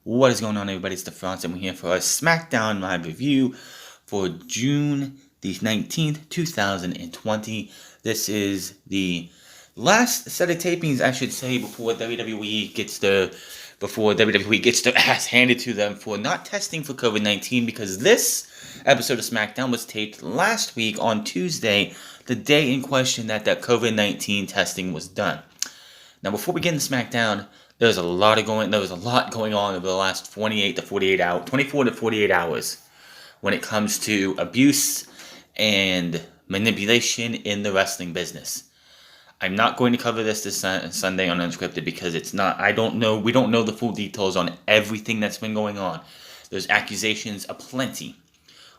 What is going on, everybody? It's the France, and we're here for a SmackDown live review for June the 19th, 2020. This is the last set of tapings, I should say, before WWE gets their ass handed to them for not testing for COVID-19, because this episode of SmackDown was taped last week on Tuesday, the day in question that COVID-19 testing was done. Now, before we get into SmackDown, there was a lot going on over the last 24 to 48 hours when it comes to abuse and manipulation in the wrestling business. I'm not going to cover this Sunday on Unscripted because we don't know the full details on everything that's been going on. There's accusations aplenty.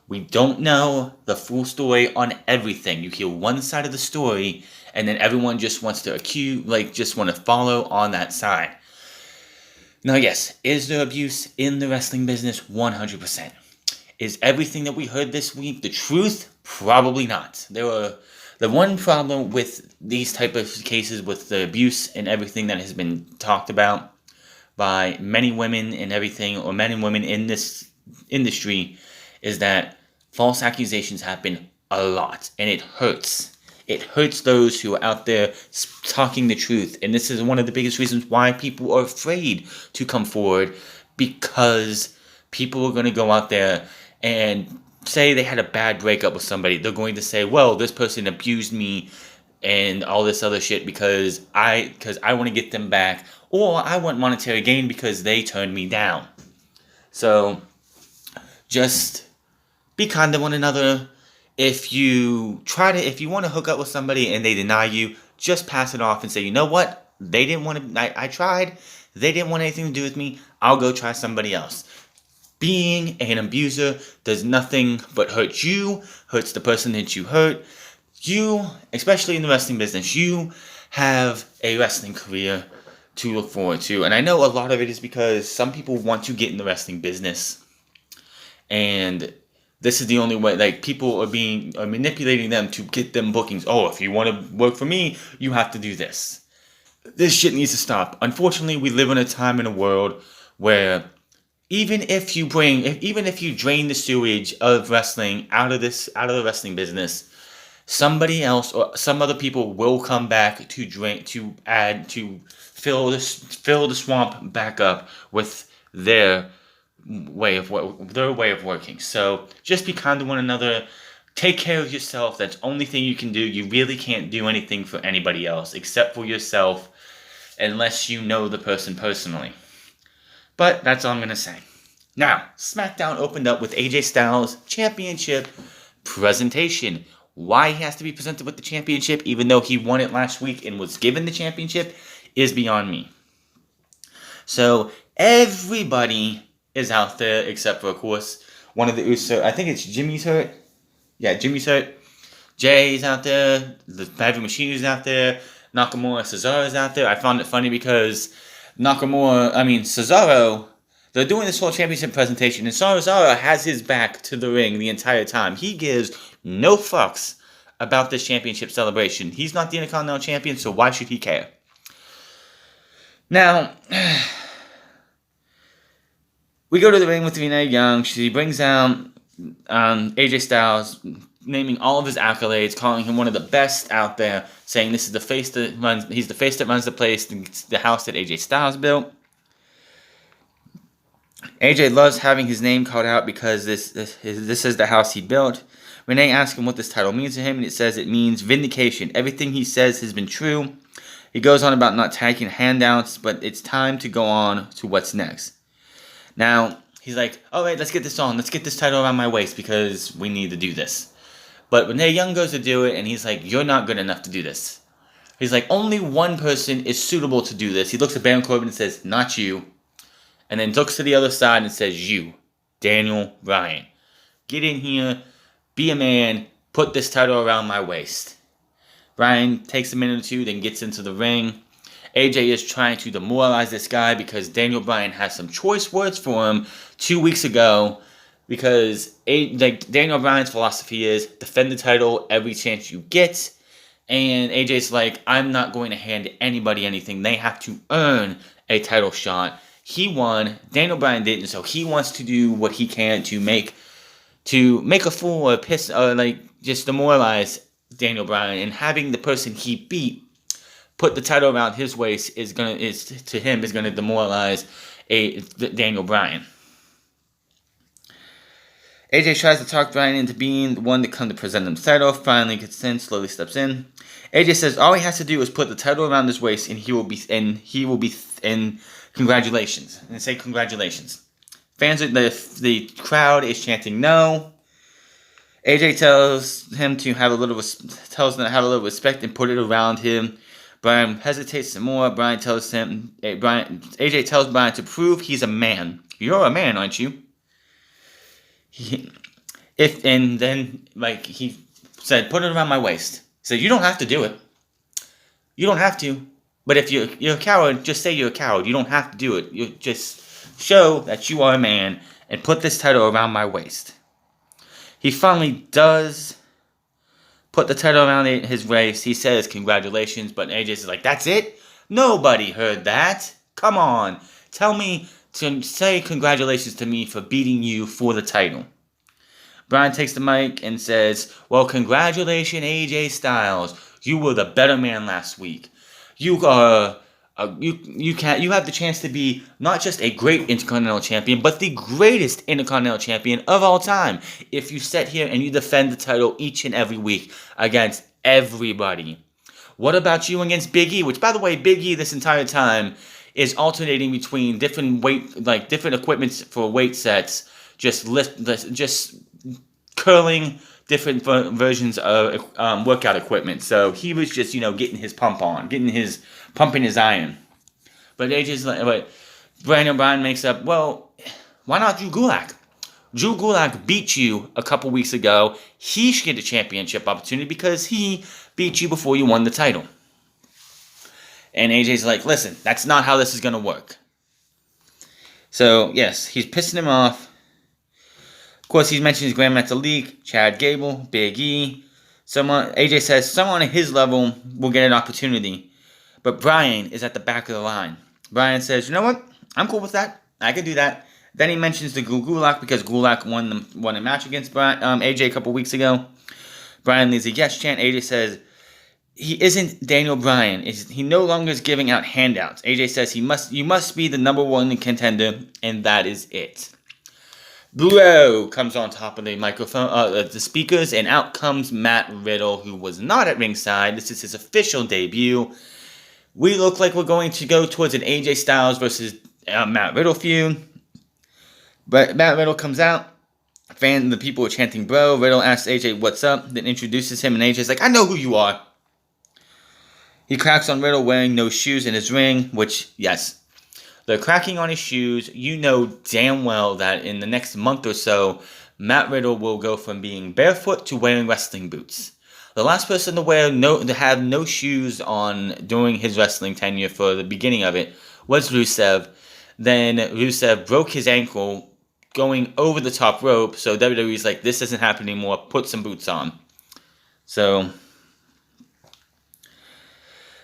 We don't know the full story on everything. You hear one side of the story, and then everyone just wants to want to follow on that side. Now, yes, is there abuse in the wrestling business? 100%. Is everything that we heard this week the truth? Probably not. The one problem with these type of cases with the abuse and everything that has been talked about by many women and everything, or men and women in this industry, is that false accusations happen a lot, and it hurts. It hurts those who are out there talking the truth. And this is one of the biggest reasons why people are afraid to come forward, because people are going to go out there and say they had a bad breakup with somebody. They're going to say, well, this person abused me and all this other shit because I want to get them back, or I want monetary gain because they turned me down. So just be kind to one another. If you want to hook up with somebody and they deny you, just pass it off and say, you know what? They didn't want to, I tried. They didn't want anything to do with me. I'll go try somebody else. Being an abuser does nothing but hurt you, hurts the person that you hurt. You, especially in the wrestling business, you have a wrestling career to look forward to. And I know a lot of it is because some people want to get in the wrestling business, and this is the only way. People are manipulating them to get them bookings. Oh, if you want to work for me, you have to do this. This shit needs to stop. Unfortunately, we live in a time in a world where even if you drain the sewage of wrestling out of the wrestling business, somebody else or some other people will come back to fill the swamp back up with their way of working. So just be kind to one another. Take care of yourself. That's the only thing you can do. You really can't do anything for anybody else except for yourself, unless you know the person personally. But that's all I'm going to say. Now, SmackDown opened up with AJ Styles' championship presentation. Why he has to be presented with the championship, even though he won it last week and was given the championship, is beyond me. So, everybody is out there except for, of course, one of the Usos. I think it's Jimmy's hurt. Yeah, Jimmy's hurt. Jay's out there. The Bad Machine is out there. Nakamura, Cesaro is out there. I found it funny because Cesaro, they're doing this whole championship presentation, and Cesaro has his back to the ring the entire time. He gives no fucks about this championship celebration. He's not the Intercontinental Champion, so why should he care? Now, we go to the ring with Renee Young. She brings out AJ Styles, naming all of his accolades, calling him one of the best out there, saying he's the face that runs the place, the house that AJ Styles built. AJ loves having his name called out because this is the house he built. Renee asks him what this title means to him, and it says it means vindication. Everything he says has been true. He goes on about not taking handouts, but it's time to go on to what's next. Now, he's like, all right, let's get this on. Let's get this title around my waist because we need to do this. But Renee Young goes to do it, and he's like, you're not good enough to do this. He's like, only one person is suitable to do this. He looks at Baron Corbin and says, not you. And then looks to the other side and says, you, Daniel Bryan. Get in here, be a man, put this title around my waist. Bryan takes a minute or two, then gets into the ring. AJ is trying to demoralize this guy because Daniel Bryan has some choice words for him 2 weeks ago. Because Daniel Bryan's philosophy is defend the title every chance you get. And AJ's like, I'm not going to hand anybody anything. They have to earn a title shot. He won. Daniel Bryan didn't, so he wants to do what he can to make a fool or piss or just demoralize Daniel Bryan, and having the person he beat put the title around his waist is gonna demoralize Daniel Bryan. AJ tries to talk Bryan into being the one to come to present him the title. Finally gets in, slowly steps in. AJ says all he has to do is put the title around his waist, and he will be congratulations, and say congratulations. Fans, the crowd is chanting no. AJ tells him to have a little respect and put it around him. Bryan hesitates some more. AJ tells Bryan to prove he's a man. You're a man, aren't you? He said, put it around my waist. He said, you don't have to do it. You don't have to. But if you're a coward, just say you're a coward. You don't have to do it. You just show that you are a man and put this title around my waist. He finally does put the title around his waist. He says congratulations, but AJ is like, that's it? Nobody heard that. Come on. Tell me to say congratulations to me for beating you for the title. Bryan takes the mic and says, well, congratulations, AJ Styles. You were the better man last week. You have the chance to be not just a great Intercontinental Champion, but the greatest Intercontinental Champion of all time if you sit here and you defend the title each and every week against everybody. What about you against Big E? Which, by the way, Big E this entire time is alternating between different equipments for weight sets, just curling different versions of workout equipment. So he was just, getting his pump on, pumping his iron. But Brandon Bryan makes up, well, why not Drew Gulak? Drew Gulak beat you a couple weeks ago. He should get a championship opportunity because he beat you before you won the title. And AJ's like, listen, that's not how this is going to work. So, yes, he's pissing him off. Of course, he mentions Grand Metalik, Chad Gable, Big E. AJ says someone at his level will get an opportunity. But Bryan is at the back of the line. Bryan says, you know what? I'm cool with that. I can do that. Then he mentions the Gulak because Gulak won a match against AJ a couple weeks ago. Bryan leads a yes chant. AJ says he isn't Daniel Bryan. He no longer is giving out handouts. AJ says you must be the number one contender, and that is it. Bro comes on top of the microphone, the speakers, and out comes Matt Riddle, who was not at ringside. This is his official debut. We look like we're going to go towards an AJ Styles versus Matt Riddle feud. But Matt Riddle comes out. The people are chanting bro. Riddle asks AJ what's up, then introduces him, and AJ's like, I know who you are. He cracks on Riddle wearing no shoes in his ring, which, yes, they're cracking on his shoes. You know damn well that in the next month or so, Matt Riddle will go from being barefoot to wearing wrestling boots. The last person to have no shoes on during his wrestling tenure for the beginning of it was Rusev. Then Rusev broke his ankle going over the top rope, so WWE's like, this doesn't happen anymore, put some boots on. So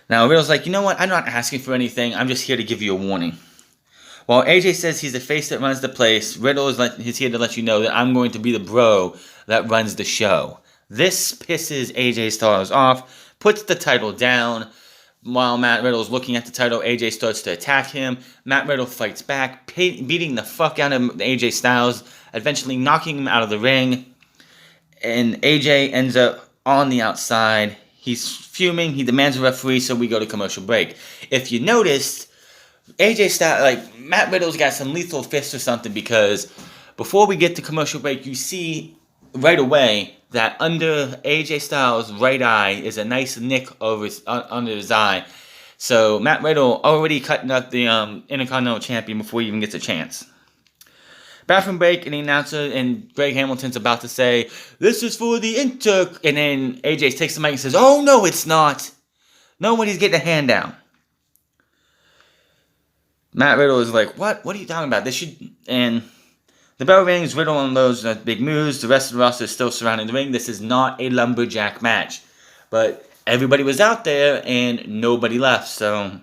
now Riddle's like, you know what, I'm not asking for anything, I'm just here to give you a warning. While AJ says he's the face that runs the place, Riddle is here to let you know that I'm going to be the bro that runs the show. This pisses AJ Styles off, puts the title down. While Matt Riddle is looking at the title, AJ starts to attack him. Matt Riddle fights back, beating the fuck out of AJ Styles, eventually knocking him out of the ring. And AJ ends up on the outside. He's fuming. He demands a referee, so we go to commercial break. If you noticed, AJ Styles, Matt Riddle's got some lethal fists or something, because before we get to commercial break, you see right away that under AJ Styles' right eye is a nice nick under his eye. So Matt Riddle already cutting up the Intercontinental Champion before he even gets a chance. Bathroom break, and the announcer and Greg Hamilton's about to say, this is for the Inter... And then AJ takes the mic and says, oh, no, it's not. Nobody's getting a handout. Matt Riddle is like, what? What are you talking about? This should... And the bell rings, Riddle unloads big moves. The rest of the roster is still surrounding the ring. This is not a lumberjack match. But everybody was out there, and nobody left, so...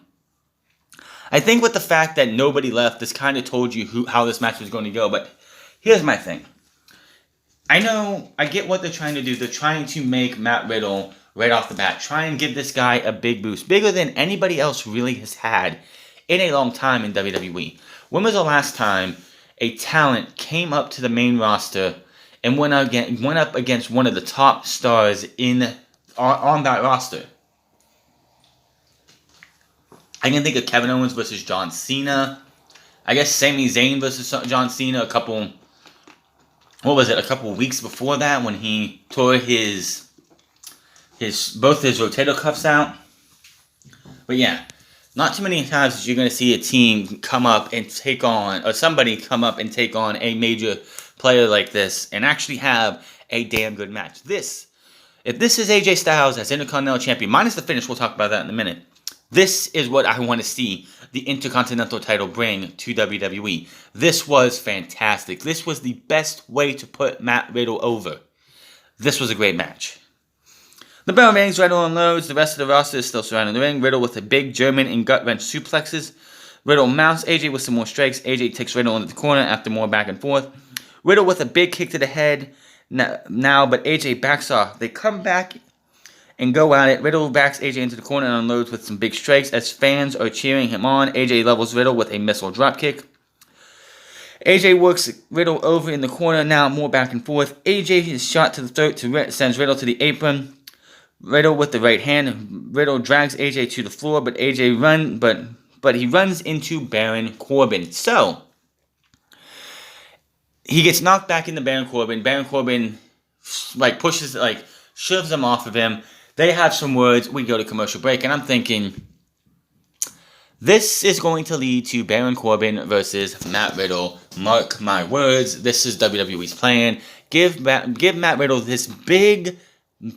I think with the fact that nobody left, this kind of told you how this match was going to go. But here's my thing. I get what they're trying to do. They're trying to make Matt Riddle, right off the bat, try and give this guy a big boost. Bigger than anybody else really has had in a long time in WWE. When was the last time a talent came up to the main roster and went up against one of the top stars on that roster? I can think of Kevin Owens versus John Cena. I guess Sami Zayn versus John Cena a couple weeks before that when he tore both his rotator cuffs out. But yeah, not too many times that you're going to see a team come up and take on, or somebody come up and take on a major player like this and actually have a damn good match. If this is AJ Styles as Intercontinental Champion, minus the finish, we'll talk about that in a minute. This is what I want to see the Intercontinental title bring to WWE. This was fantastic. This was the best way to put Matt Riddle over. This was a great match. The bell rings, Riddle unloads. The rest of the roster is still surrounding the ring. Riddle with a big German and gut-wrench suplexes. Riddle mounts AJ with some more strikes. AJ takes Riddle into the corner after more back and forth. Riddle with a big kick to the head now, but AJ backs off. They come back and go at it. Riddle backs AJ into the corner and unloads with some big strikes as fans are cheering him on. AJ levels Riddle with a missile dropkick. AJ works Riddle over in the corner, now more back and forth. AJ is shot to the throat, sends Riddle to the apron. Riddle with the right hand. Riddle drags AJ to the floor, but he runs into Baron Corbin. So he gets knocked back into Baron Corbin. Baron Corbin shoves him off of him. They have some words. We go to commercial break, and I'm thinking, this is going to lead to Baron Corbin versus Matt Riddle. Mark my words. This is WWE's plan. Give Matt Riddle this big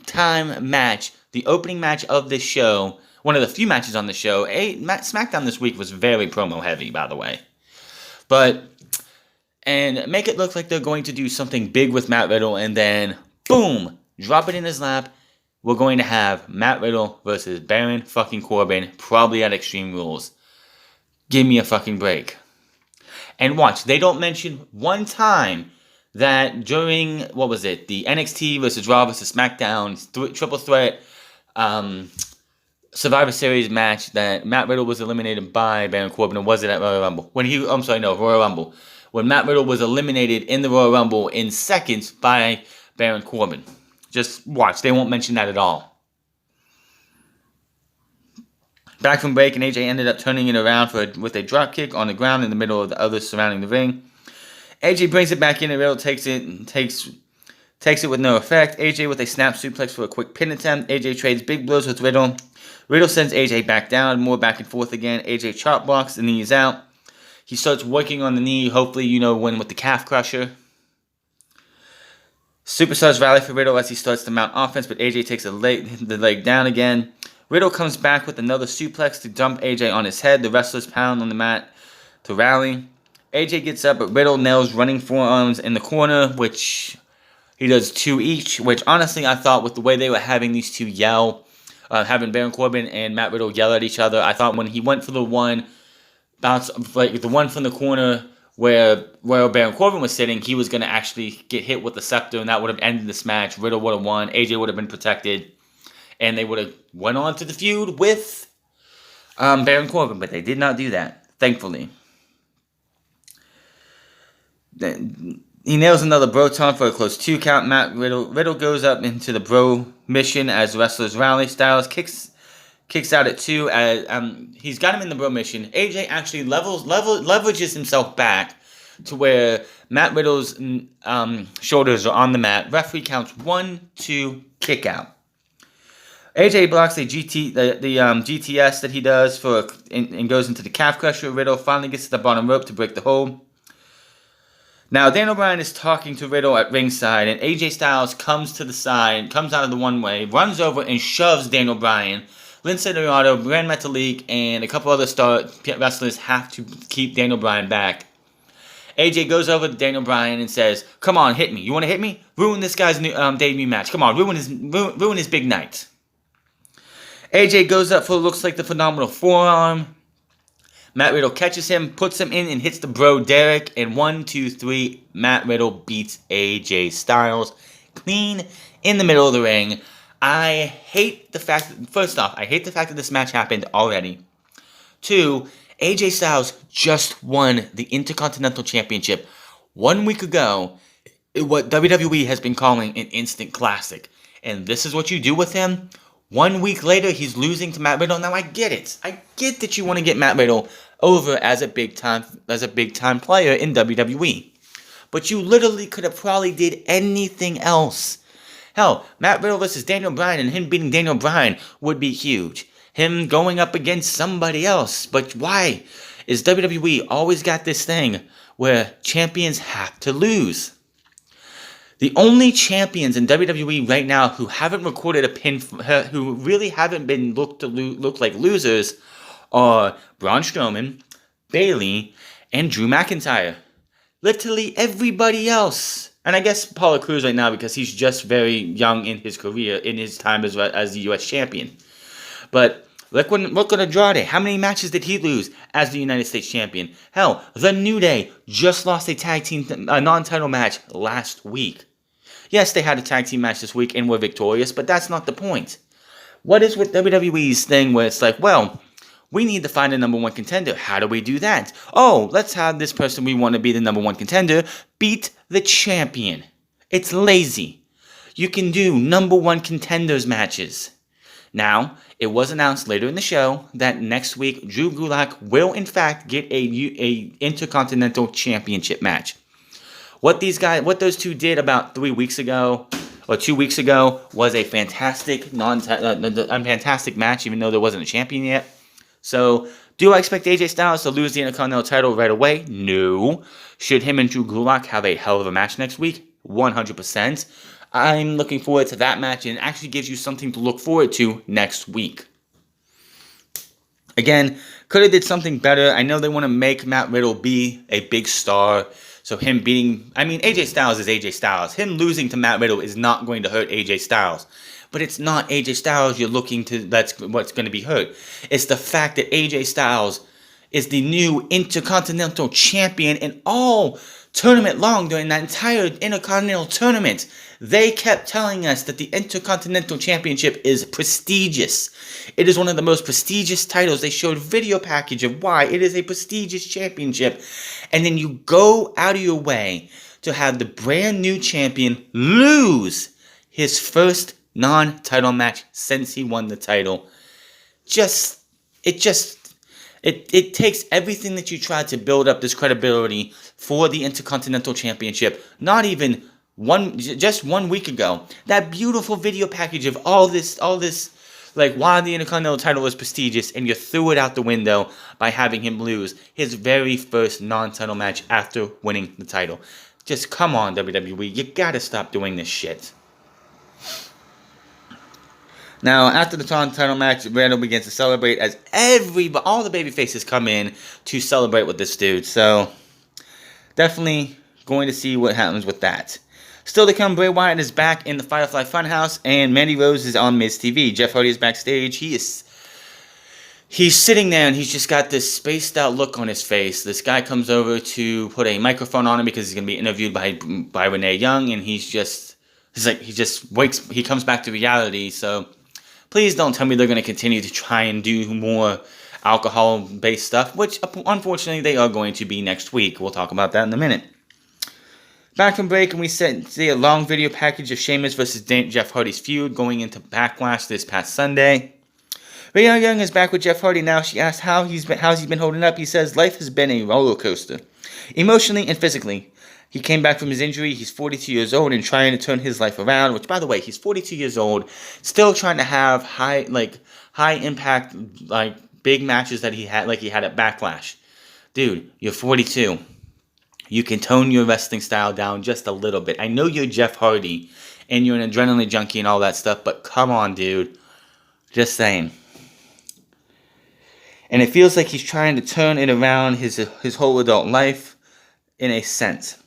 time match, the opening match of this show, one of the few matches on the show. SmackDown this week was very promo heavy, by the way. And make it look like they're going to do something big with Matt Riddle, and then, boom, drop it in his lap. We're going to have Matt Riddle versus Baron fucking Corbin, probably at Extreme Rules. Give me a fucking break. And watch, they don't mention one time that during, the NXT versus Raw versus SmackDown triple threat Survivor Series match that Matt Riddle was eliminated by Baron Corbin, or was it at Royal Rumble? Royal Rumble. When Matt Riddle was eliminated in the Royal Rumble in seconds by Baron Corbin. Just watch. They won't mention that at all. Back from break, and AJ ended up turning it around with a dropkick on the ground in the middle of the others surrounding the ring. AJ brings it back in, and Riddle takes it with no effect. AJ with a snap suplex for a quick pin attempt. AJ trades big blows with Riddle. Riddle sends AJ back down, more back and forth again. AJ chop blocks, the knee is out. He starts working on the knee, hopefully, win with the calf crusher. Superstars rally for Riddle as he starts to mount offense, but AJ takes the leg down again. Riddle comes back with another suplex to dump AJ on his head. The wrestlers pound on the mat to rally. AJ gets up, but Riddle nails running forearms in the corner, which he does 2 each, which honestly I thought with the way they were having these two yell, having Baron Corbin and Matt Riddle yell at each other, I thought when he went for the one, the one from the corner where Baron Corbin was sitting, he was going to actually get hit with the scepter, and that would have ended this match. Riddle would have won, AJ would have been protected, and they would have went on to the feud with Baron Corbin, but they did not do that, thankfully. He nails another bro taunt for a close 2 count. Riddle goes up into the bro mission as the wrestlers rally. Styles kicks out at 2 as he's got him in the bro mission. AJ actually leverages himself back to where Matt Riddle's shoulders are on the mat. Referee counts 1, 2, kick out. AJ blocks the GTS that he does and goes into the calf crusher. Riddle finally gets to the bottom rope to break the hold. Now, Daniel Bryan is talking to Riddle at ringside, and AJ Styles comes to the side, comes out of the one way, runs over and shoves Daniel Bryan. Lince Dorado, Gran Metalik, and a couple other star wrestlers have to keep Daniel Bryan back. AJ goes over to Daniel Bryan and says, "Come on, hit me. You want to hit me? Ruin this guy's new debut match. Come on, ruin his big night." AJ goes up for what looks like the phenomenal forearm. Matt Riddle catches him, puts him in, and hits the bro Derek. And 1, 2, 3, Matt Riddle beats AJ Styles clean in the middle of the ring. I hate the fact that, first off, I hate the fact that this match happened already. 2, AJ Styles just won the Intercontinental Championship 1 week ago, what WWE has been calling an instant classic. And this is what you do with him? 1 week later, he's losing to Matt Riddle. Now, I get it. I get that you want to get Matt Riddle over as a big time player in WWE. But you literally could have probably did anything else. Hell, Matt Riddle versus Daniel Bryan and him beating Daniel Bryan would be huge. Him going up against somebody else. But why is WWE always got this thing where champions have to lose? The only champions in WWE right now who haven't recorded a pin, who really haven't been look like losers, are Braun Strowman, Bayley, and Drew McIntyre. Literally everybody else. And I guess Apollo Crews right now because he's just very young in his career, in his time as the U.S. champion. But look at Andrade. How many matches did he lose as the United States champion? Hell, The New Day just lost a non-title match last week. Yes, they had a tag team match this week and were victorious, but that's not the point. What is with WWE's thing where it's like, well, we need to find a number one contender. How do we do that? Oh, let's have this person we want to be the number one contender beat the champion. It's lazy. You can do number one contenders matches. Now, it was announced later in the show that next week Drew Gulak will in fact get a Intercontinental Championship match. What those two did about 3 weeks ago or 2 weeks ago was a fantastic fantastic match, even though there wasn't a champion yet. So, do I expect AJ Styles to lose the Intercontinental title right away? No. Should him and Drew Gulak have a hell of a match next week? 100%. I'm looking forward to that match, and it actually gives you something to look forward to next week. Again, could have did something better. I know they want to make Matt Riddle be a big star. So him beating, AJ Styles is AJ Styles. Him losing to Matt Riddle is not going to hurt AJ Styles. But it's not AJ Styles you're looking to, that's what's going to be hurt. It's the fact that AJ Styles is the new Intercontinental Champion, and all tournament long during that entire Intercontinental tournament, they kept telling us that the Intercontinental Championship is prestigious. It is one of the most prestigious titles. They showed video package of why it is a prestigious championship. And then you go out of your way to have the brand new champion lose his first non-title match since he won the title. It takes everything that you tried to build up this credibility for the Intercontinental Championship. Not even just 1 week ago. That beautiful video package of all this, like why the Intercontinental title is prestigious, and you threw it out the window by having him lose his very first non-title match after winning the title. Just come on, WWE. You gotta stop doing this shit. Now, after the title match, Riddle begins to celebrate as all the babyfaces come in to celebrate with this dude. So, definitely going to see what happens with that. Still to come, Bray Wyatt is back in the Firefly Funhouse, and Mandy Rose is on Miz TV. Jeff Hardy is backstage. He's sitting there, and he's just got this spaced out look on his face. This guy comes over to put a microphone on him because he's going to be interviewed by Renee Young, and he comes back to reality. So, please don't tell me they're going to continue to try and do more alcohol-based stuff, which, unfortunately, they are going to be next week. We'll talk about that in a minute. Back from break, and we see a long video package of Sheamus versus Jeff Hardy's feud going into Backlash this past Sunday. Renee Young is back with Jeff Hardy now. She asked how's he been holding up. He says, life has been a roller coaster, emotionally and physically. He came back from his injury. He's 42 years old and trying to turn his life around, which, by the way, he's 42 years old, still trying to have high impact, big matches that he had at Backlash. Dude, you're 42. You can tone your wrestling style down just a little bit. I know you're Jeff Hardy and you're an adrenaline junkie and all that stuff, but come on, dude. Just saying. And it feels like he's trying to turn it around his whole adult life in a sense.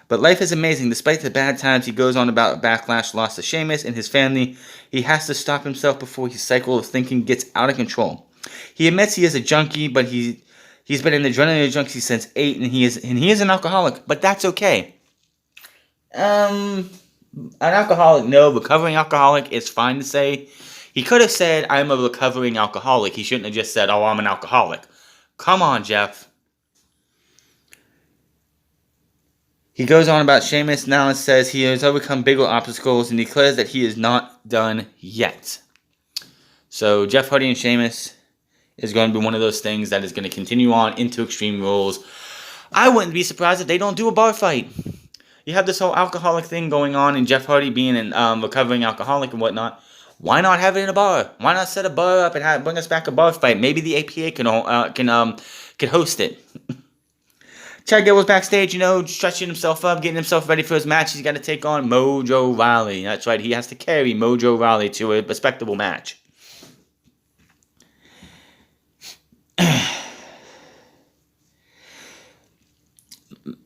But life is amazing. Despite the bad times, he goes on about Backlash loss to Sheamus and his family. He has to stop himself before his cycle of thinking gets out of control. He admits he is a junkie, but he He's been an adrenaline junkie since 8, and he is an alcoholic, but that's okay. An alcoholic, no. Recovering alcoholic is fine to say. He could have said, I'm a recovering alcoholic. He shouldn't have just said, oh, I'm an alcoholic. Come on, Jeff. He goes on about Sheamus now and says he has overcome bigger obstacles and declares that he is not done yet. So Jeff Hardy and Sheamus is going to be one of those things that is going to continue on into Extreme Rules. I wouldn't be surprised if they don't do a bar fight. You have this whole alcoholic thing going on, and Jeff Hardy being a recovering alcoholic and whatnot. Why not have it in a bar? Why not set a bar up and bring us back a bar fight? Maybe the APA can host it. Chad Gable's backstage, stretching himself up, getting himself ready for his match. He's got to take on Mojo Rawley. That's right, he has to carry Mojo Rawley to a respectable match.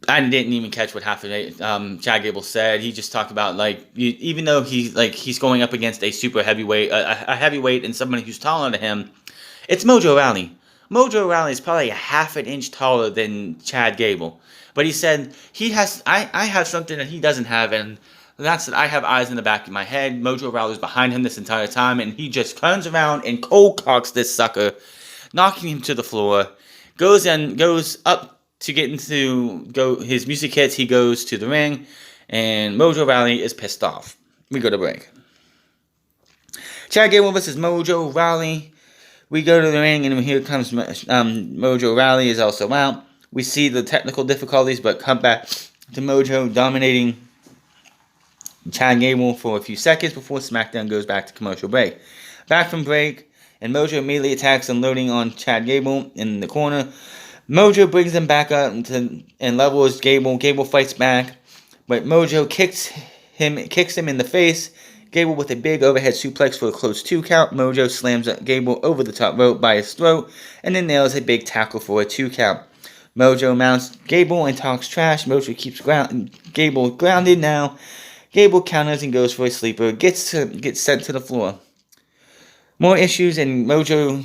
I didn't even catch what half of it Chad Gable said. He just talked about, even though he's going up against a super heavyweight, a heavyweight and somebody who's taller than him, it's Mojo Rawley. Mojo Rawley is probably a half an inch taller than Chad Gable. But he said, I have something that he doesn't have, and that's that I have eyes in the back of my head. Mojo Rawley's behind him this entire time, and he just turns around and cold cocks this sucker, knocking him to the floor, goes up to get his music hits, he goes to the ring, and Mojo Rawley is pissed off. We go to break. Chad Gable versus Mojo Rawley. We go to the ring, and here comes Mojo Rawley is also out. We see the technical difficulties, but come back to Mojo dominating Chad Gable for a few seconds before SmackDown goes back to commercial break. Back from break, and Mojo immediately attacks, unloading on Chad Gable in the corner. Mojo brings him back up and levels Gable. Gable fights back, but Mojo kicks him in the face. Gable with a big overhead suplex for a close 2 count. Mojo slams Gable over the top rope by his throat, and then nails a big tackle for a 2 count. Mojo mounts Gable and talks trash. Mojo keeps Gable grounded now. Gable counters and goes for a sleeper. Gets sent to the floor. More issues, and Mojo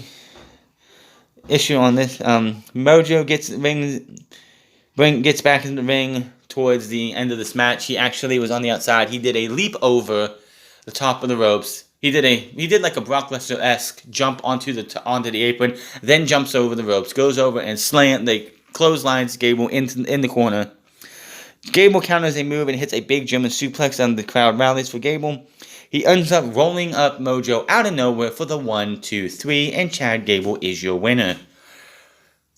issue on this. Mojo gets back in the ring towards the end of this match. He actually was on the outside. He did a leap over the top of the ropes. He did like a Brock Lesnar-esque jump onto the apron, then jumps over the ropes, goes over and clotheslines Gable in the corner. Gable counters a move and hits a big German suplex, and the crowd rallies for Gable. He ends up rolling up Mojo out of nowhere for the 1, 2, 3, and Chad Gable is your winner.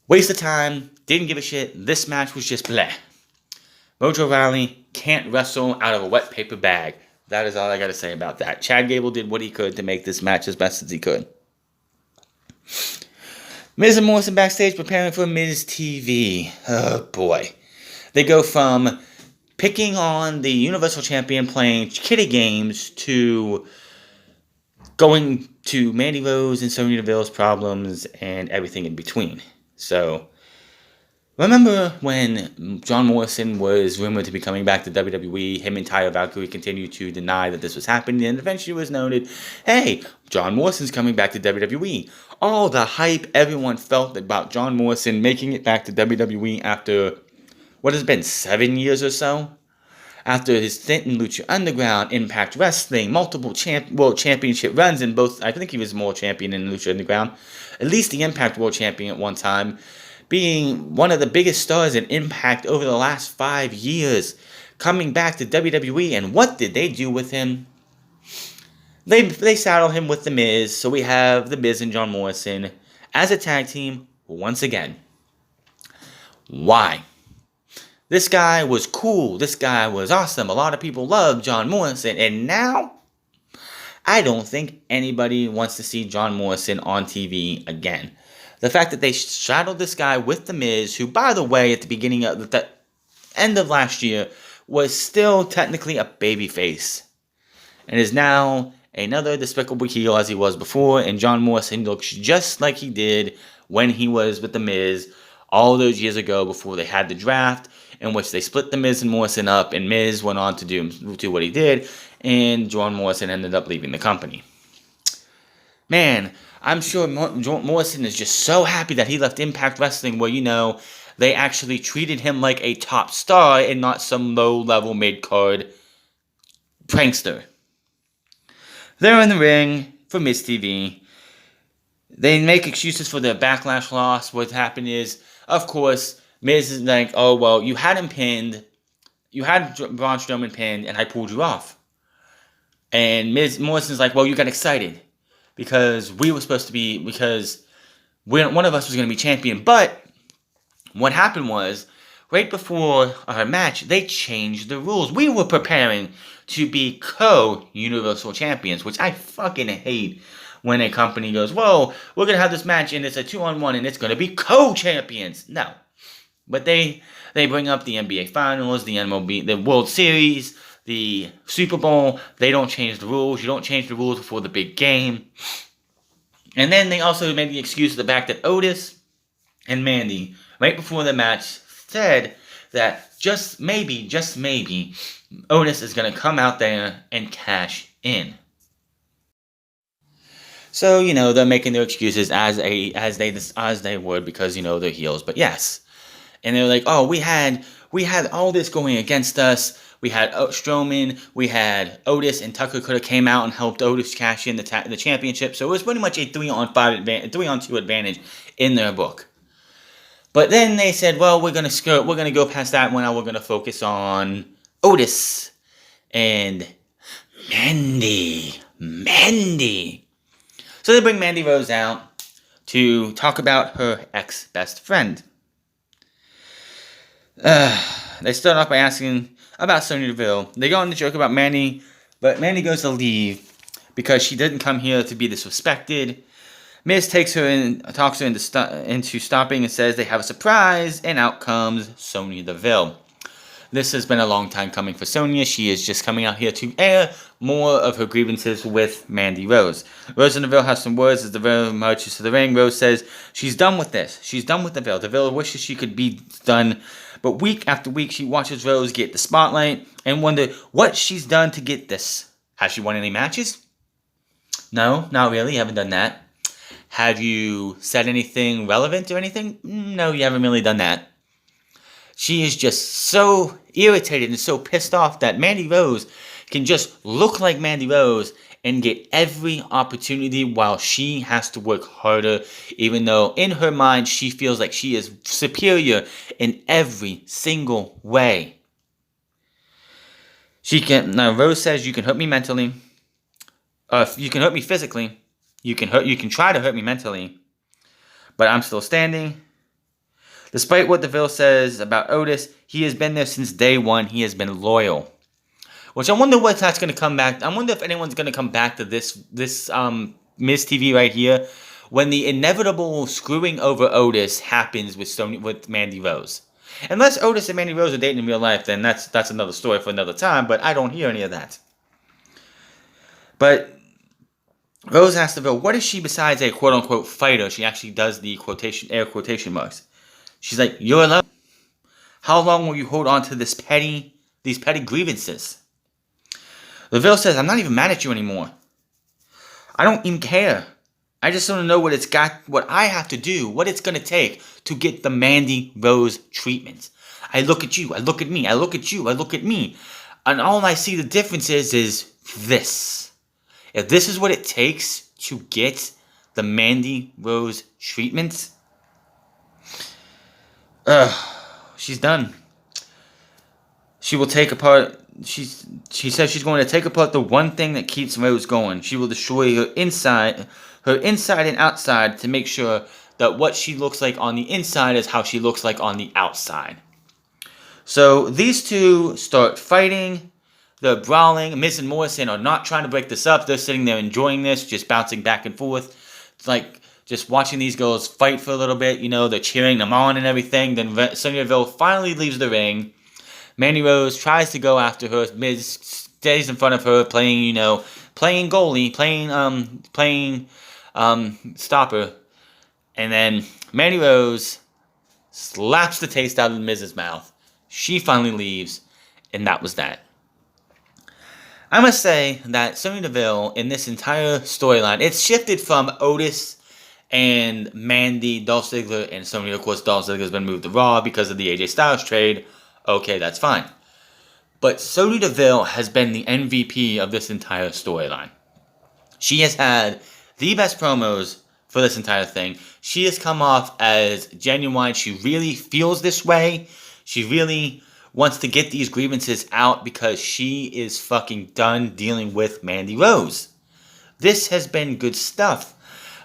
Waste of time, didn't give a shit, this match was just bleh. Mojo Rawley can't wrestle out of a wet paper bag. That is all I got to say about that. Chad Gable did what he could to make this match as best as he could. Miz and Morrison backstage preparing for Miz TV. Oh boy. They go from picking on the Universal Champion playing kiddie games to going to Mandy Rose and Sonya Deville's problems and everything in between. So, remember when John Morrison was rumored to be coming back to WWE, him and Taya Valkyrie continued to deny that this was happening, and eventually it was noted, hey, John Morrison's coming back to WWE. All the hype everyone felt about John Morrison making it back to WWE after, what has been, 7 years or so? After his stint in Lucha Underground, Impact Wrestling, multiple World Championship runs in both, I think he was more champion in Lucha Underground, at least the Impact World Champion at one time, being one of the biggest stars in Impact over the last 5 years, coming back to WWE, and what did they do with him? They saddled him with The Miz, so we have The Miz and John Morrison as a tag team once again. Why? This guy was cool. This guy was awesome. A lot of people loved John Morrison. And now, I don't think anybody wants to see John Morrison on TV again. The fact that they shadowed this guy with The Miz, who, by the way, at the beginning of the end of last year, was still technically a babyface. And is now another despicable heel as he was before. And John Morrison looks just like he did when he was with The Miz all those years ago before they had the draft, in which they split The Miz and Morrison up, and Miz went on to do what he did, and John Morrison ended up leaving the company. Man, I'm sure Morrison is just so happy that he left Impact Wrestling where, they actually treated him like a top star and not some low-level mid-card prankster. They're in the ring for Miz TV. They make excuses for their Backlash loss. What happened is, of course, Miz is like, oh, well, you had him pinned. You had Braun Strowman pinned, and I pulled you off. And Morrison's like, well, you got excited. Because one of us was going to be champion. But what happened was, right before our match, they changed the rules. We were preparing to be co-Universal Champions, which I fucking hate when a company goes, whoa, we're going to have this match and it's a 2-on-1 and it's going to be co-champions. No. But they bring up the NBA Finals, the MLB, the World Series, the Super Bowl. They don't change the rules. You don't change the rules before the big game. And then they also made the excuse of the fact that Otis and Mandy, right before the match, said that just maybe, Otis is going to come out there and cash in. So, they're making their excuses as they would because, they're heels. But yes. And they're like, oh, we had all this going against us. We had Strowman, we had Otis, and Tucker could have came out and helped Otis cash in the championship. So it was pretty much a 3-on-2 advantage in their book. But then they said, well, we're gonna go past that one. Now we're gonna focus on Otis and Mandy. So they bring Mandy Rose out to talk about her ex-best friend. They start off by asking about Sonya Deville. They go on the joke about Mandy, but Mandy goes to leave because she didn't come here to be disrespected. Miz takes her in, talks her into stopping and says they have a surprise, and out comes Sonya Deville. This has been a long time coming for Sonya. She is just coming out here to air more of her grievances with Mandy Rose. Rose and Deville have some words as Deville marches to the ring. Rose says she's done with this. She's done with Deville. Deville wishes she could be done, but week after week she watches Rose get the spotlight and wonder what she's done to get this. Has she won any matches? No, not really. You haven't done that. Have you said anything relevant or anything? No, you haven't really done that. She is just so irritated and so pissed off that Mandy Rose can just look like Mandy Rose and get every opportunity while she has to work harder, even though in her mind she feels like she is superior in every single way. Rose says, you can hurt me mentally. You can hurt me physically. You can try to hurt me mentally. But I'm still standing. Despite what Deville says about Otis, he has been there since day one. He has been loyal. Which I wonder what that's going to come back. I wonder if anyone's going to come back to this Miz TV right here when the inevitable screwing over Otis happens with Mandy Rose. Unless Otis and Mandy Rose are dating in real life, then that's another story for another time, but I don't hear any of that. But Rose asks Deville, what is she besides a quote-unquote fighter? She actually does the air quotation marks. She's like, you're alone. How long will you hold on to these petty grievances? Deville says, I'm not even mad at you anymore. I don't even care. I just want to know what I have to do, what it's going to take to get the Mandy Rose treatment. I look at you, I look at me, I look at you, I look at me. And all I see the difference is this. If this is what it takes to get the Mandy Rose treatment, she's done. She will take apart. She says she's going to take apart the one thing that keeps Rose going. She will destroy her inside and outside to make sure that what she looks like on the inside is how she looks like on the outside. So these two start fighting. They're brawling. Miz and Morrison are not trying to break this up. They're sitting there enjoying this, just bouncing back and forth. It's like just watching these girls fight for a little bit. They're cheering them on and everything. Then Sonya Deville finally leaves the ring. Mandy Rose tries to go after her. Miz stays in front of her, playing goalie, playing stopper. And then Mandy Rose slaps the taste out of Miz's mouth. She finally leaves, and that was that. I must say that Sonya Deville in this entire storyline, it's shifted from Otis and Mandy, Dolph Ziggler, and Sonya. Of course, Dolph Ziggler's been moved to Raw because of the AJ Styles trade. Okay, that's fine. But Sonya Deville has been the MVP of this entire storyline. She has had the best promos for this entire thing. She has come off as genuine. She really feels this way. She really wants to get these grievances out because she is fucking done dealing with Mandy Rose. This has been good stuff.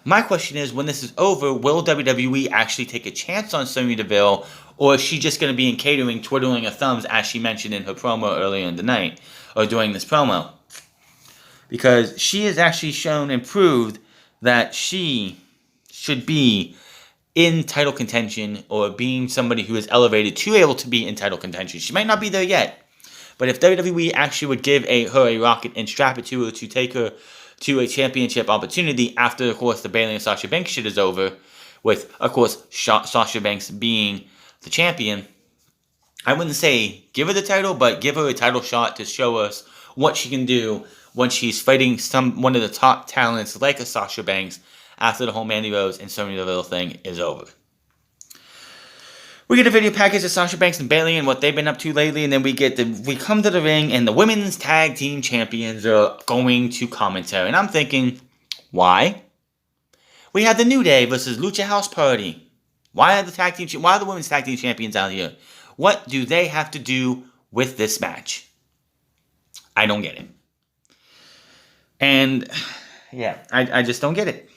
My question is, when this is over, will WWE actually take a chance on Sonya Deville, or is she just going to be in catering, twiddling her thumbs, as she mentioned in her promo earlier in the night, or during this promo? Because she has actually shown and proved that she should be in title contention, or being somebody who is elevated to able to be in title contention. She might not be there yet, but if WWE actually would give her a rocket and strap it to her to take her to a championship opportunity after, of course, the Bayley and Sasha Banks shit is over, with, of course, Sasha Banks being the champion, I wouldn't say give her the title, but give her a title shot to show us what she can do when she's fighting one of the top talents like a Sasha Banks after the whole Mandy Rose and Sonya Deville thing is over. We get a video package of Sasha Banks and Bayley and what they've been up to lately, and then we come to the ring and the women's tag team champions are going to commentary. And I'm thinking, why? We had the New Day versus Lucha House Party. Why are the women's tag team champions out here? What do they have to do with this match? I don't get it. And yeah, I just don't get it.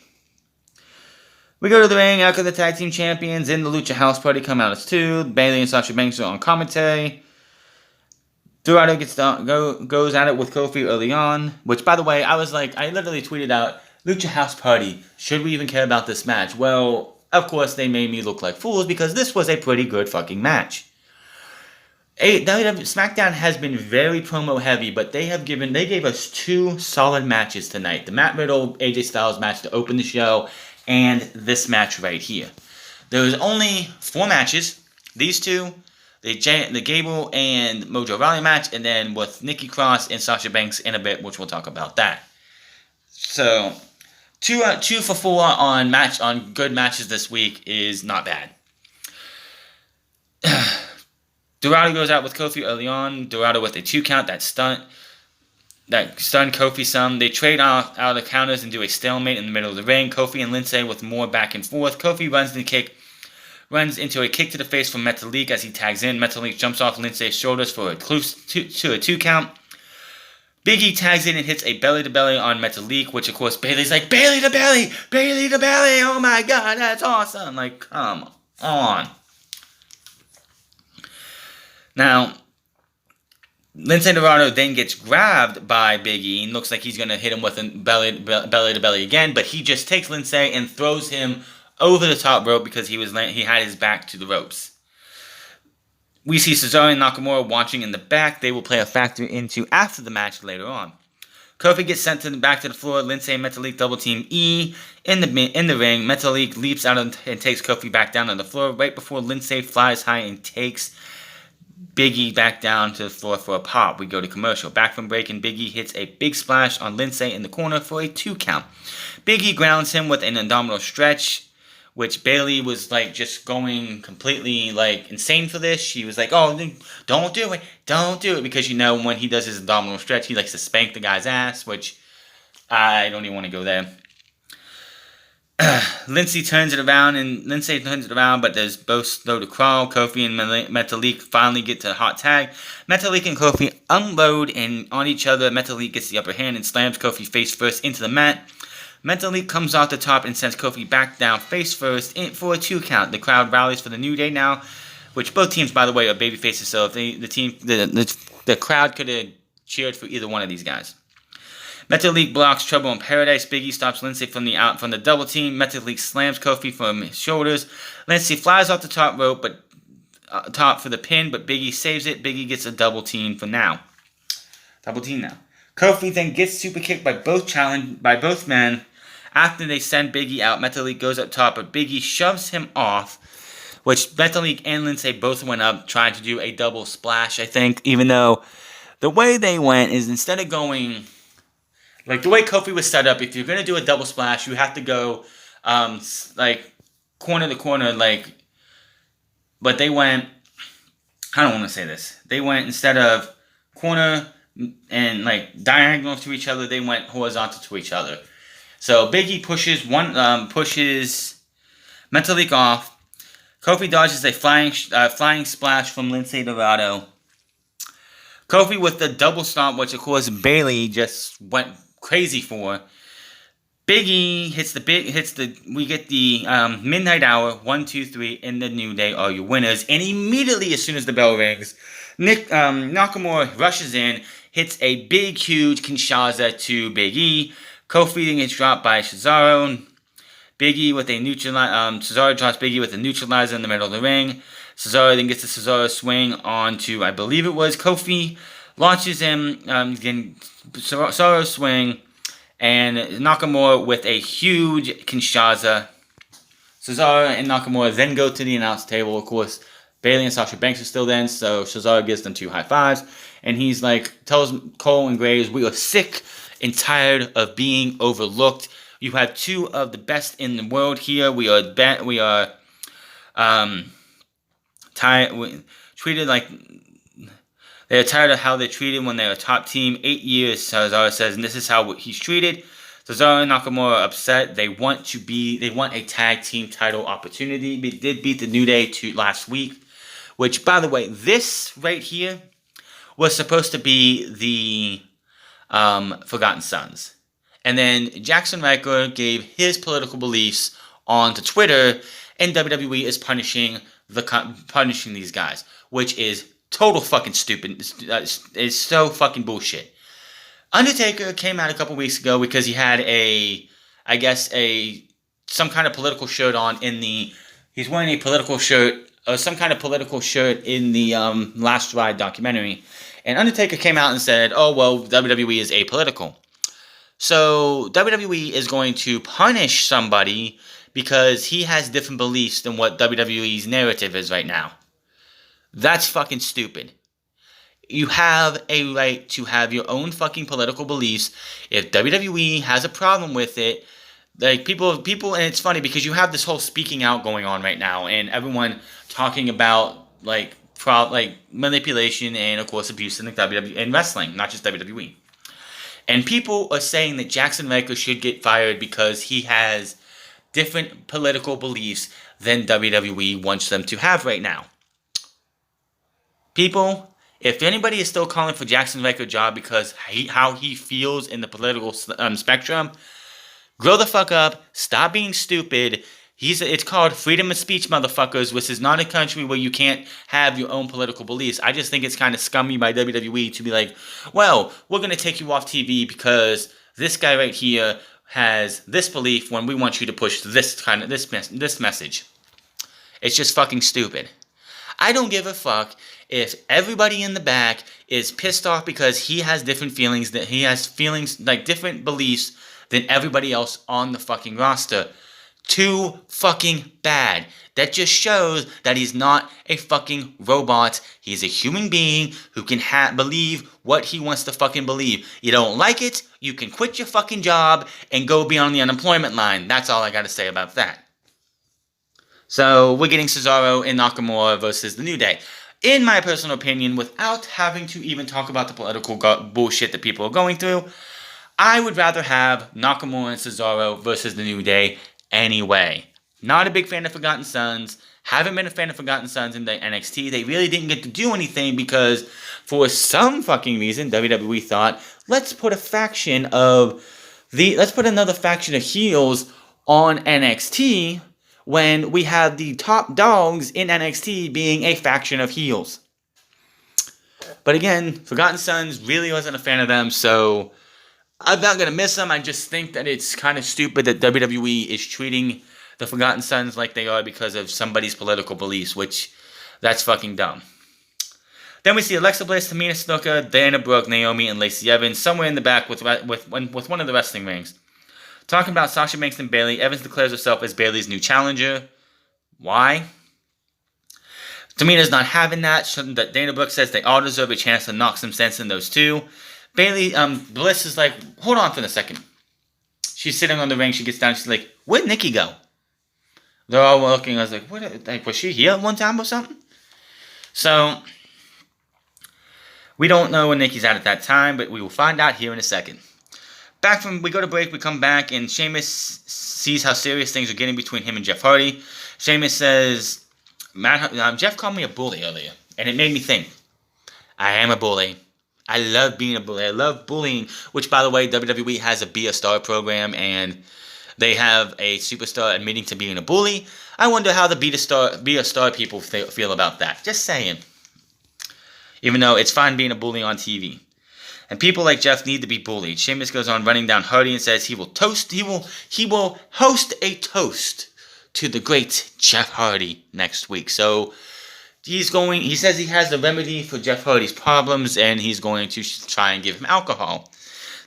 We go to the ring after the tag team champions in the Lucha House Party come out as two. Bayley and Sasha Banks are on commentary. Dorado goes at it with Kofi early on, which, by the way, I literally tweeted out, Lucha House Party, should we even care about this match? Well, of course, they made me look like fools because this was a pretty good fucking match. SmackDown has been very promo heavy, but they gave us two solid matches tonight. The Matt Riddle AJ Styles match to open the show, and this match right here. There was only 4 matches. These two, the Gable and Mojo Rawley match, and then with Nikki Cross and Sasha Banks in a bit, which we'll talk about that. So, 2 for 4 on good matches this week is not bad. Dorado goes out with Kofi early on. Dorado with a 2 count, that stunned Kofi some. They trade out the counters and do a stalemate in the middle of the ring. Kofi and Lindsay with more back and forth. Kofi runs into a kick to the face from Metalik as he tags in. Metalik jumps off Lindsay's shoulders for a 2 count. Big E tags in and hits a belly-to-belly on Metalik, which, of course, Bayley's like, belly-to-belly! Belly-to-belly! Oh, my God, that's awesome! Like, come on. Now, Lindsay Dorado then gets grabbed by Big E and looks like he's going to hit him with a belly-to-belly again, but he just takes Lindsay and throws him over the top rope because he had his back to the ropes. We see Cesaro and Nakamura watching in the back. They will play a factor into after the match later on. Kofi gets sent back to the floor. Lindsay and Metalik double team E in the ring. Metalik leaps out and takes Kofi back down on the floor right before Lindsay flies high and takes Big E back down to the floor for a pop. We go to commercial. Back from break, and Big E hits a big splash on Lindsay in the corner for a 2 count. Big E grounds him with an abdominal stretch, which Bayley was just going completely insane for this. She was like, oh, don't do it, because when he does his abdominal stretch, he likes to spank the guy's ass, which I don't even want to go there. Lindsay turns it around, but there's both slow to crawl. Kofi and Metalik finally get to a hot tag. Metalik and Kofi unload on each other. Metalik gets the upper hand and slams Kofi face first into the mat. Metalik comes off the top and sends Kofi back down face first for a 2 count. The crowd rallies for the New Day now, which both teams, by the way, are baby faces. So if the crowd could have cheered for either one of these guys. Metalik blocks Trouble in Paradise. Big E stops Lindsay from the double team. Metalik slams Kofi from his shoulders. Lindsay flies off the top rope, but top for the pin, but Big E saves it. Big E gets a double team now. Kofi then gets super kicked by both men. After they send Big E out, Metalik goes up top, but Big E shoves him off, which Metalik and Lindsay both went up trying to do a double splash, I think, even though the way they went is instead of going, like the way Kofi was set up, if you're going to do a double splash, you have to go like corner to corner, like, but they went, I don't want to say this, they went instead of corner and like diagonal to each other, they went horizontal to each other. So Big E pushes Mental Leak off. Kofi dodges a flying splash from Lince Dorado. Kofi with the double stomp, which of course Bayley just went crazy for. Big E we get the midnight hour, 1, 2, 3, and the New Day are your winners. And immediately as soon as the bell rings, Nakamura rushes in, hits a big, huge Kinshasa to Big E. Kofi gets dropped by Cesaro. Big E with a Cesaro drops Big E with a neutralizer in the middle of the ring. Cesaro then gets the Cesaro swing onto, I believe it was Kofi. Launches him, again, Cesaro swing, and Nakamura with a huge Kinshasa. Cesaro and Nakamura then go to the announce table. Of course, Bayley and Sasha Banks are still then, so Cesaro gives them 2 high fives. And he's like, tells Cole and Graves, we are sick and tired of being overlooked. You have 2 of the best in the world here. We are treated like they're tired of how they're treated when they're a top team. 8 years, Cesaro says, and this is how he's treated. Cesaro and Nakamura are upset. They want a tag team title opportunity. They did beat the New Day last week, which, by the way, this right here was supposed to be the Forgotten Sons. And then Jackson Ryker gave his political beliefs onto Twitter, and WWE is punishing these guys, which is total fucking stupid. It's so fucking bullshit. Undertaker came out a couple weeks ago because he had some kind of political shirt on he's wearing a political shirt, or some kind of political shirt in the Last Ride documentary. And Undertaker came out and said, oh, well, WWE is apolitical. So WWE is going to punish somebody because he has different beliefs than what WWE's narrative is right now. That's fucking stupid. You have a right to have your own fucking political beliefs. If WWE has a problem with it, like people, and it's funny because you have this whole speaking out going on right now, and everyone talking about like manipulation and of course abuse in the WWE and wrestling, not just WWE. And people are saying that Jackson Ryker should get fired because he has different political beliefs than WWE wants them to have right now. People, if anybody is still calling for Jackson Ryker's job because how he feels in the political spectrum, grow the fuck up, stop being stupid. It's called freedom of speech, motherfuckers, which is not a country where you can't have your own political beliefs. I just think it's kind of scummy by WWE to be like, well, we're going to take you off TV because this guy right here has this belief when we want you to push this message. It's just fucking stupid. I don't give a fuck if everybody in the back is pissed off because he has different feelings, that he has feelings like different beliefs than everybody else on the fucking roster. Too fucking bad. That just shows that he's not a fucking robot. He's a human being who can believe what he wants to fucking believe. You don't like it, you can quit your fucking job and go be on the unemployment line. That's all I gotta say about that. So we're getting Cesaro and Nakamura versus the New Day. In my personal opinion, without having to even talk about the political bullshit that people are going through, I would rather have Nakamura and Cesaro versus the New Day anyway. Not a big fan of Forgotten Sons. Haven't been a fan of Forgotten Sons in the NXT. They really didn't get to do anything because for some fucking reason, WWE thought, let's put another faction of heels on NXT when we have the top dogs in NXT being a faction of heels. But again, Forgotten Sons really wasn't a fan of them, so I'm not going to miss them. I just think that it's kind of stupid that WWE is treating the Forgotten Sons like they are because of somebody's political beliefs, which, that's fucking dumb. Then we see Alexa Bliss, Tamina Snuka, Dana Brooke, Naomi, and Lacey Evans somewhere in the back with one of the wrestling rings. Talking about Sasha Banks and Bayley, Evans declares herself as Bayley's new challenger. Why? Tamina's not having that. Dana Brooke says they all deserve a chance to knock some sense in those two. Bliss is like, hold on for a second. She's sitting on the ring. She gets down. She's like, where'd Nikki go? They're all looking. I was like, what? Like, was she here at one time or something? So, we don't know when Nikki's out at that time, but we will find out here in a second. We go to break, we come back, and Sheamus sees how serious things are getting between him and Jeff Hardy. Sheamus says, Jeff called me a bully earlier, and it made me think, I am a bully. I love being a bully. I love bullying, which, by the way, WWE has a Be a Star program, and they have a superstar admitting to being a bully. I wonder how the Be a Star people feel about that. Just saying. Even though it's fine being a bully on TV. And people like Jeff need to be bullied. Sheamus goes on running down Hardy and says he will host a toast to the great Jeff Hardy next week. So he says he has a remedy for Jeff Hardy's problems, and he's going to try and give him alcohol.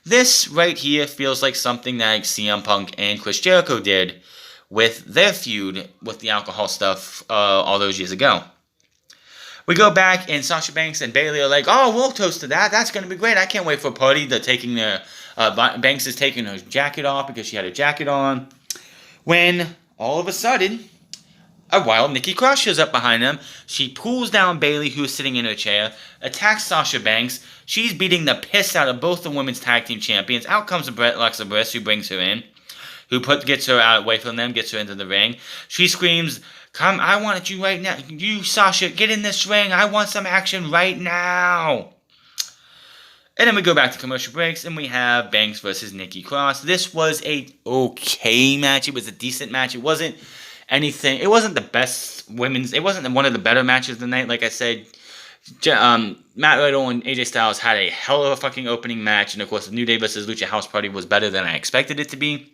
This right here feels like something that CM Punk and Chris Jericho did with their feud with the alcohol stuff all those years ago. We go back, and Sasha Banks and Bayley are like, oh, we'll toast to that. That's going to be great. I can't wait for a party. Banks is taking her jacket off because she had her jacket on. When, all of a sudden, a wild Nikki Cross shows up behind them. She pulls down Bayley, who is sitting in her chair, attacks Sasha Banks. She's beating the piss out of both the women's tag team champions. Out comes Alexa Bliss, who brings her in, gets her out away from them, gets her into the ring. She screams, come, I want you right now. You, Sasha, get in this ring. I want some action right now. And then we go back to commercial breaks, and we have Banks versus Nikki Cross. This was a okay match. It was a decent match. It wasn't anything. It wasn't the best women's. It wasn't one of the better matches of the night. Like I said, Matt Riddle and AJ Styles had a hell of a fucking opening match. And of course, the New Day versus Lucha House Party was better than I expected it to be.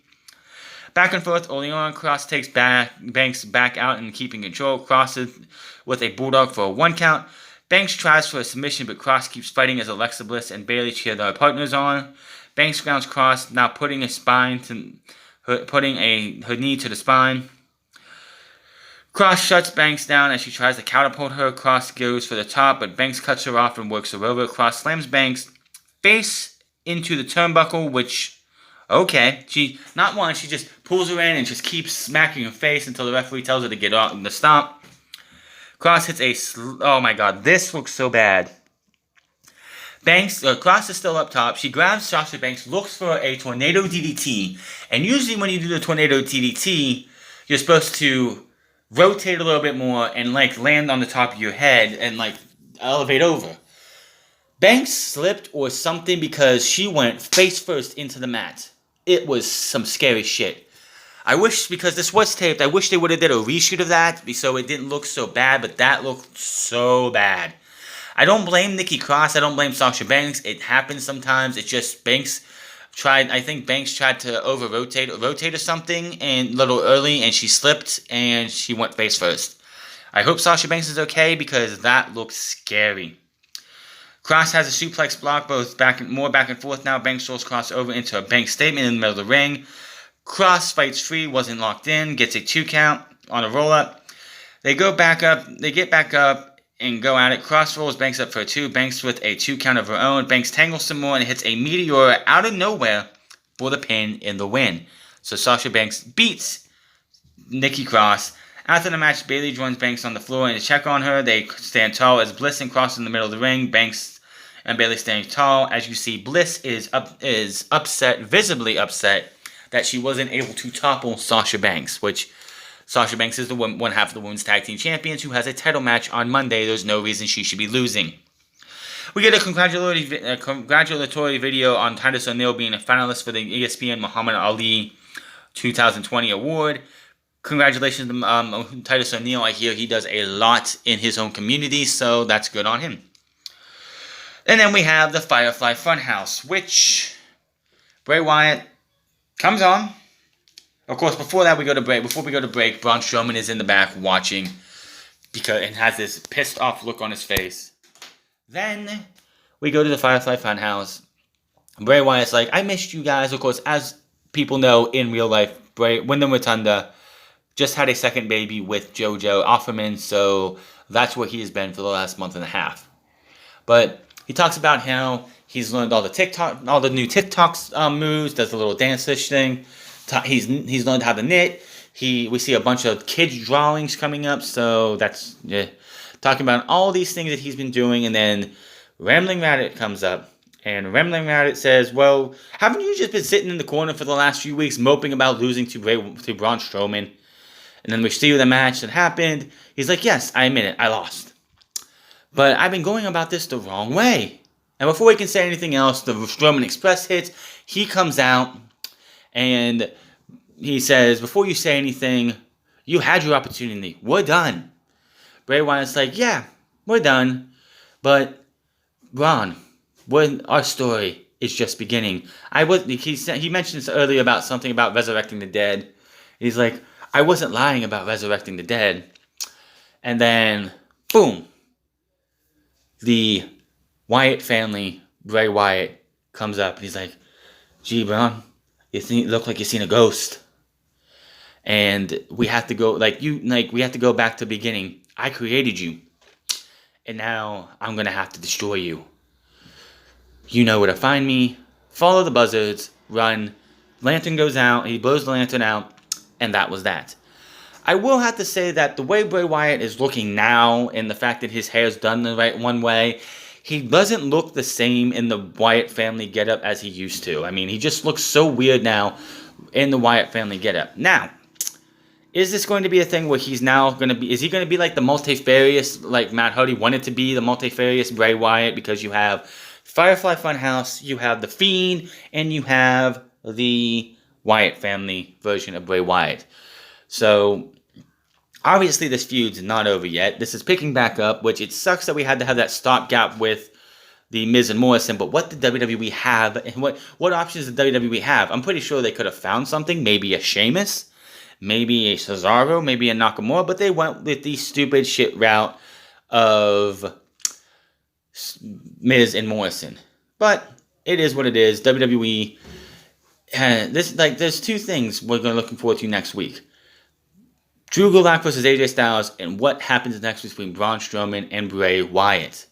Back and forth, early on, Cross takes Banks back out and keeping control. Crosses with a bulldog for a 1 count. Banks tries for a submission, but Cross keeps fighting as Alexa Bliss and Bayley cheer their partners on. Banks grounds Cross, now putting her knee to the spine. Cross shuts Banks down as she tries to catapult her. Cross goes for the top, but Banks cuts her off and works her over. Cross slams Banks face into the turnbuckle, which... okay, she just pulls her in and just keeps smacking her face until the referee tells her to get off and to stop. Cross hits oh my god, this looks so bad. Cross is still up top. She grabs Sasha Banks, looks for a tornado DDT, and usually when you do the tornado DDT, you're supposed to rotate a little bit more and land on the top of your head and elevate over. Banks slipped or something because she went face first into the mat. It was some scary shit. I wish, because this was taped, I wish they would have did a reshoot of that so it didn't look so bad, but that looked so bad. I don't blame Nikki Cross. I don't blame Sasha Banks. It happens sometimes. It's just Banks tried to rotate or something a little early, and she slipped, and she went face first. I hope Sasha Banks is okay because that looks scary. Cross has a suplex block, more back and forth now. Banks rolls Cross over into a Banks statement in the middle of the ring. Cross fights free, wasn't locked in, gets a 2 count on a roll-up. They get back up and go at it. Cross rolls Banks up for a 2. Banks with a 2 count of her own. Banks tangles some more and hits a meteor out of nowhere for the pin in the win. So Sasha Banks beats Nikki Cross. After the match, Bayley joins Banks on the floor and to check on her. They stand tall as Bliss and Cross in the middle of the ring. Banks and Bayley standing tall. As you see, Bliss is upset, visibly upset, that she wasn't able to topple Sasha Banks, which Sasha Banks is the one half of the Women's Tag Team Champions who has a title match on Monday. There's no reason she should be losing. We get a congratulatory video on Titus O'Neil being a finalist for the ESPN Muhammad Ali 2020 award. Congratulations to Titus O'Neil. I hear he does a lot in his own community, so that's good on him. And then we have the Firefly Funhouse, which Bray Wyatt comes on. Of course, before we go to break, Braun Strowman is in the back watching and has this pissed off look on his face. Then we go to the Firefly Funhouse. Bray Wyatt's like, I missed you guys. Of course, as people know in real life, Wyndham Rotunda just had a second baby with JoJo Offerman, so That's where he has been for the last month and a half. But he talks about how he's learned all the new TikTok moves, does a little dance-ish thing. He's learned how to knit. We see a bunch of kids' drawings coming up, so that's talking about all these things that he's been doing, and then Rambling Rabbit comes up, and Rambling Rabbit says, well, haven't you just been sitting in the corner for the last few weeks moping about losing to Braun Strowman? And then we see the match that happened. He's like, yes, I admit it, I lost. But I've been going about this the wrong way. And before we can say anything else, the Strowman Express hits. He comes out, and he says, before you say anything, you had your opportunity. We're done. Bray Wyatt's like, yeah, we're done. But, Braun, our story is just beginning. He mentioned earlier about something about resurrecting the dead. He's like, I wasn't lying about resurrecting the dead. And then, boom. The Wyatt family, Bray Wyatt, comes up. And he's like, gee, Braun, you look like you've seen a ghost. And we have to go, we have to go back to the beginning. I created you. And now I'm going to have to destroy you. You know where to find me. Follow the buzzards. Run. Lantern goes out. He blows the lantern out. And that was that. I will have to say that the way Bray Wyatt is looking now, and the fact that his hair's done the right one way, he doesn't look the same in the Wyatt family getup as he used to. I mean, he just looks so weird now in the Wyatt family getup. Now, is this going to be a thing where he's now going to be... Is he going to be like the multifarious, like Matt Hardy wanted to be, the multifarious Bray Wyatt? Because you have Firefly Funhouse, you have The Fiend, and you have the Wyatt family version of Bray Wyatt. So, obviously this feud's not over yet. This is picking back up, which it sucks that we had to have that stopgap with the Miz and Morrison, but what did WWE have, and what options did WWE have? I'm pretty sure they could have found something, maybe a Sheamus, maybe a Cesaro, maybe a Nakamura, but they went with the stupid shit route of Miz and Morrison. But it is what it is. WWE, there's two things we're looking forward to next week. Drew Gulak versus AJ Styles, and what happens next between Braun Strowman and Bray Wyatt.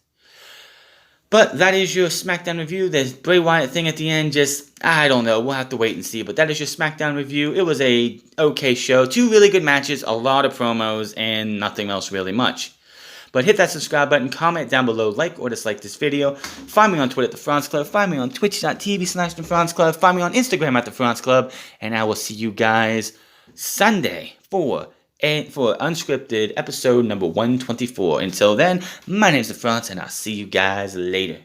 But that is your SmackDown review. The Bray Wyatt thing at the end, I don't know. We'll have to wait and see. But that is your SmackDown review. It was a okay show. 2 really good matches, a lot of promos, and nothing else really much. But hit that subscribe button, comment down below, like or dislike this video. Find me on Twitter at The France Club. Find me on twitch.tv/The France Club. Find me on Instagram at The France Club. And I will see you guys Sunday for Unscripted episode number 124. Until then, my name is The France, and I'll see you guys later.